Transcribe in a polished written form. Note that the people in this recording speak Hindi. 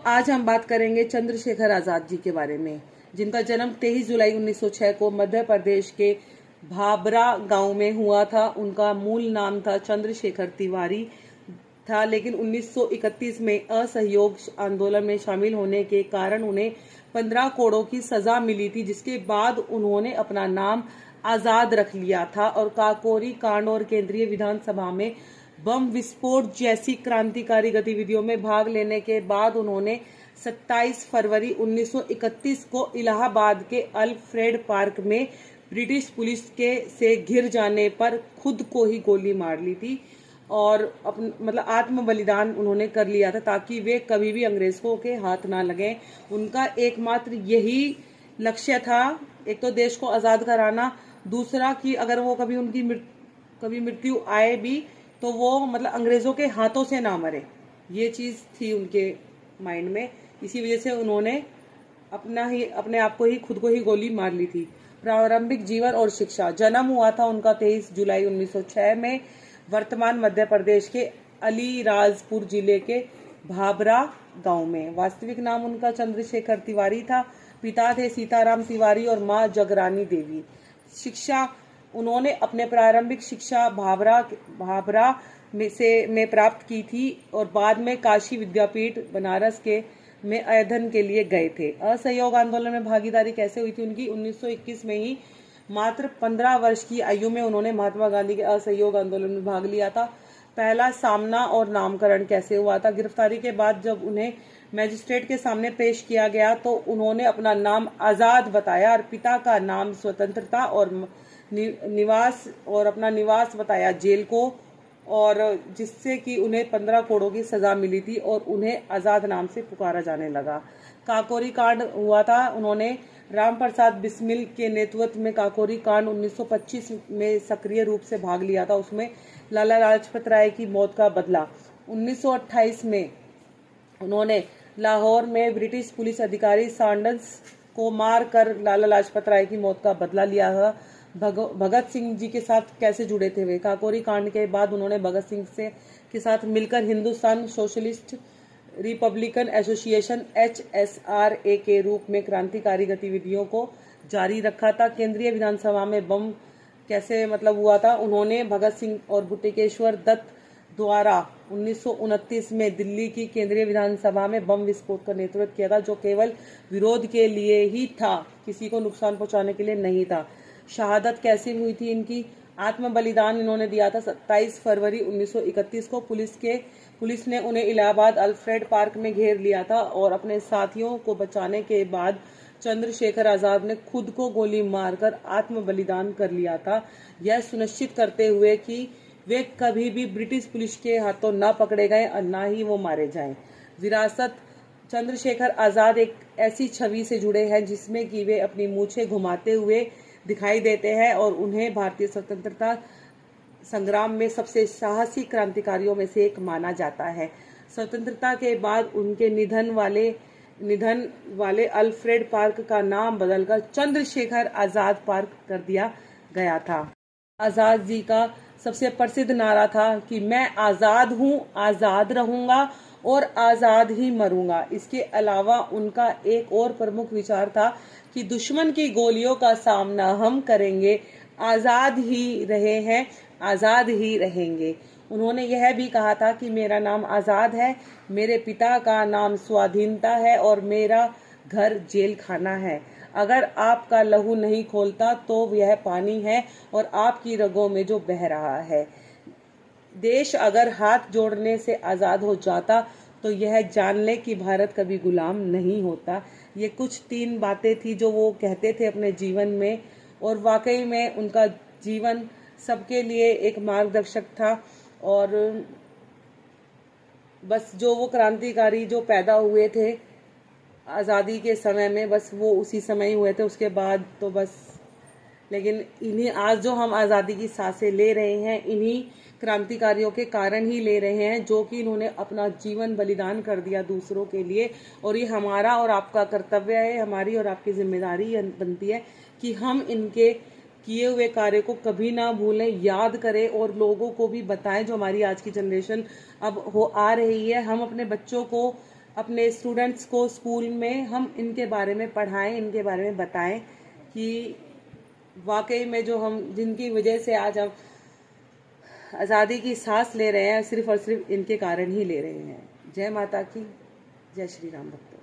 आज हम बात करेंगे चंद्रशेखर आज़ाद जी के बारे में, जिनका जन्म 23 जुलाई 1906 को मध्य प्रदेश के भाबरा गांव में हुआ था। उनका मूल नाम था चंद्रशेखर तिवारी था, लेकिन 1931 में असहयोग आंदोलन में शामिल होने के कारण उन्हें 15 कोड़ों की सजा मिली थी, जिसके बाद उन्होंने अपना नाम आज़ाद रख लिया था और काकोरी कांड और केंद्रीय विधानसभा में बम विस्फोट जैसी क्रांतिकारी गतिविधियों में भाग लेने के बाद उन्होंने 27 फरवरी 1931 को इलाहाबाद के अल्फ्रेड पार्क में ब्रिटिश पुलिस के से घिर जाने पर खुद को ही गोली मार ली थी और मतलब आत्म बलिदान उन्होंने कर लिया था, ताकि वे कभी भी अंग्रेजों के हाथ ना लगे। उनका एकमात्र यही लक्ष्य था, एक तो देश को आज़ाद कराना, दूसरा कि अगर वो कभी उनकी कभी मृत्यु आए भी तो वो मतलब अंग्रेजों के हाथों से ना मरे। ये चीज़ थी उनके माइंड में, इसी वजह से उन्होंने अपने आप को ही खुद को ही गोली मार ली थी। प्रारंभिक जीवन और शिक्षा। जन्म हुआ था उनका 23 जुलाई 1906 में वर्तमान मध्य प्रदेश के अलीराजपुर जिले के भाबरा गांव में। वास्तविक नाम उनका चंद्रशेखर तिवारी था। पिता थे सीताराम तिवारी और माँ जगरानी देवी। शिक्षा। उन्होंने अपने प्रारंभिक शिक्षा भाबरा में प्राप्त की थी और बाद में काशी विद्यापीठ बनारस के में अध्ययन के लिए गए थे। असहयोग आंदोलन में भागीदारी कैसे हुई थी उनकी? 1921 में ही मात्र 15 वर्ष की आयु में उन्होंने महात्मा गांधी के असहयोग आंदोलन में भाग लिया था। पहला सामना और नामकरण कैसे हुआ था? गिरफ्तारी के बाद जब उन्हें मजिस्ट्रेट के सामने पेश किया गया तो उन्होंने अपना नाम आज़ाद बताया और पिता का नाम स्वतंत्रता और अपना निवास बताया जेल को, और जिससे कि उन्हें 15 कोड़ों की सजा मिली थी और उन्हें आज़ाद नाम से पुकारा जाने लगा। काकोरी कांड हुआ था। उन्होंने राम प्रसाद बिस्मिल के नेतृत्व में काकोरी कांड 1925 में सक्रिय रूप से भाग लिया था। उसमें लाला लाजपत राय की मौत का बदला। 1928 में उन्होंने लाहौर में ब्रिटिश पुलिस अधिकारी सैंडर्स को मार कर लाला लाजपत राय की मौत का बदला लिया था। भगत सिंह जी के साथ कैसे जुड़े थे वे? काकोरी कांड के बाद उन्होंने भगत सिंह के साथ मिलकर Hindustan socialist Republican association HSRA के रूप में क्रांतिकारी गतिविधियों को जारी रखा था। केंद्रीय विधानसभा में बम कैसे मतलब हुआ था? उन्होंने भगत सिंह और बुट्टिकेश्वर दत्त द्वारा 1929 में दिल्ली की केंद्रीय विधानसभा में बम विस्फोट का नेतृत्व किया था, जो केवल विरोध के लिए ही था, किसी को नुकसान पहुंचाने के लिए नहीं था। शहादत कैसे हुई थी इनकी? आत्म बलिदान इन्होंने दिया था 27 फरवरी 1931 को। पुलिस ने उन्हें इलाहाबाद अल्फ्रेड पार्क में घेर लिया था और अपने साथियों को बचाने के बाद चंद्रशेखर आज़ाद ने खुद को गोली मारकर आत्म बलिदान कर लिया था, यह सुनिश्चित करते हुए कि वे कभी भी ब्रिटिश पुलिस के हाथों न पकड़े गए और न ही वो मारे जाएं। विरासत। चंद्रशेखर आज़ाद एक ऐसी छवि से जुड़े हैं जिसमें कि वे अपनी मूछें घुमाते हुए दिखाई देते हैं और उन्हें भारतीय स्वतंत्रता संग्राम में सबसे साहसी क्रांतिकारियों में से एक माना जाता है। स्वतंत्रता के बाद उनके निधन वाले अल्फ्रेड पार्क का नाम बदलकर चंद्रशेखर आज़ाद पार्क कर दिया गया था। आज़ाद जी का सबसे प्रसिद्ध नारा था कि मैं आज़ाद हूँ, आज़ाद रहूंगा और आज़ाद ही मरूंगा। इसके अलावा उनका एक और प्रमुख विचार था कि दुश्मन की गोलियों का सामना हम करेंगे, आज़ाद ही रहे हैं, आज़ाद ही रहेंगे। उन्होंने यह भी कहा था कि मेरा नाम आज़ाद है, मेरे पिता का नाम स्वाधीनता है और मेरा घर जेल खाना है। अगर आपका लहू नहीं खोलता तो यह पानी है और आपकी रगों में जो बह रहा है। देश अगर हाथ जोड़ने से आज़ाद हो जाता तो यह जान ले कि भारत कभी गुलाम नहीं होता। ये कुछ 3 बातें थी जो वो कहते थे अपने जीवन में, और वाकई में उनका जीवन सबके लिए एक मार्गदर्शक था। और बस जो वो क्रांतिकारी जो पैदा हुए थे आज़ादी के समय में, बस वो उसी समय ही हुए थे, उसके बाद तो बस। लेकिन इन्हीं आज जो हम आज़ादी की सांसें ले रहे हैं, इन्हीं क्रांतिकारियों के कारण ही ले रहे हैं, जो कि इन्होंने अपना जीवन बलिदान कर दिया दूसरों के लिए। और ये हमारा और आपका कर्तव्य है, हमारी और आपकी जिम्मेदारी बनती है कि हम इनके किए हुए कार्य को कभी ना भूलें, याद करें और लोगों को भी बताएं। जो हमारी आज की जनरेशन अब आ रही है, हम अपने बच्चों को अपने स्टूडेंट्स को स्कूल में हम इनके बारे में पढ़ाएं, इनके बारे में बताएं कि वाकई में जो हम जिनकी वजह से आज हम आज़ादी की सांस ले रहे हैं, सिर्फ और सिर्फ इनके कारण ही ले रहे हैं। जय माता की, जय श्री राम भक्तों।